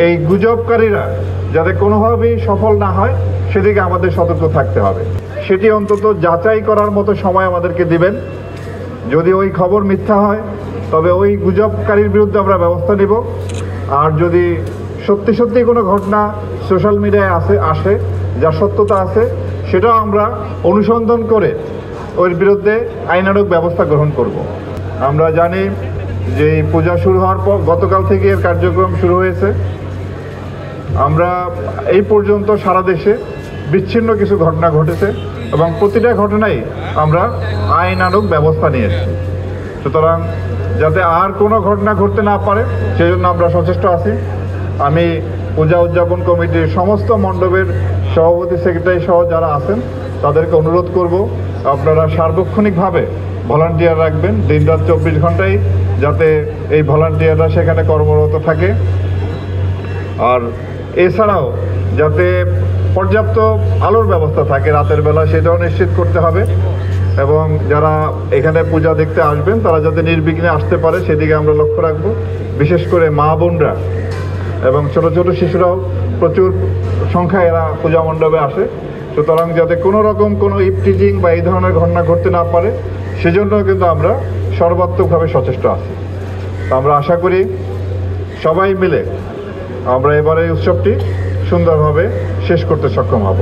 এই গুজবকারীরা যাতে কোনোভাবেই সফল না হয় সেদিকে আমাদের সতর্ক থাকতে হবে। সেটি অন্তত যাচাই করার মতো সময় আমাদেরকে দিবেন। যদি ওই খবর মিথ্যা হয় তবে ওই গুজবকারীর বিরুদ্ধে আমরা ব্যবস্থা নিব। আর যদি সত্যি সত্যি কোনো ঘটনা সোশ্যাল মিডিয়ায় আসে যার সত্যতা আছে, সেটাও আমরা অনুসন্ধান করে ওর বিরুদ্ধে আইনানুগ ব্যবস্থা গ্রহণ করব। আমরা জানি যে পূজা শুরু হওয়ার পর গতকাল থেকে এর কার্যক্রম শুরু হয়েছে। আমরা এই পর্যন্ত সারা দেশে বিচ্ছিন্ন কিছু ঘটনা ঘটেছে এবং প্রতিটা ঘটনায় আমরা আইনানুগ ব্যবস্থা নিয়েছি। সুতরাং যাতে আর কোনো ঘটনা ঘটতে না পারে সেজন্য আমরা সচেষ্ট আছি। আমি পূজা উদযাপন কমিটির সমস্ত মণ্ডপের সভাপতি সেক্রেটারি সহ যারা আছেন তাদেরকে অনুরোধ করব, আপনারা সার্বক্ষণিকভাবে ভলান্টিয়ার রাখবেন। দিনরাত 24 ঘন্টায় যাতে এই ভলান্টিয়াররা সেখানে কর্মরত থাকে। আর এছাড়াও যাতে পর্যাপ্ত আলোর ব্যবস্থা থাকে রাতের বেলা, সেটাও নিশ্চিত করতে হবে। এবং যারা এখানে পূজা দেখতে আসবেন তারা যাতে নির্বিঘ্নে আসতে পারে সেদিকে আমরা লক্ষ্য রাখব। বিশেষ করে মা বোনরা এবং ছোট ছোট শিশুরাও প্রচুর সংখ্যায় এরা পূজা মণ্ডপে আসে। সুতরাং যাতে কোনো রকম কোনো ইফটিজিং বা এই ধরনের ঘটনা ঘটতে না পারে সেজন্য কিন্তু আমরা সর্বাত্মকভাবে সচেষ্ট আছি। তো আমরা আশা করি সবাই মিলে আমরা এবারে উৎসবটি সুন্দরভাবে শেষ করতে সক্ষম হব।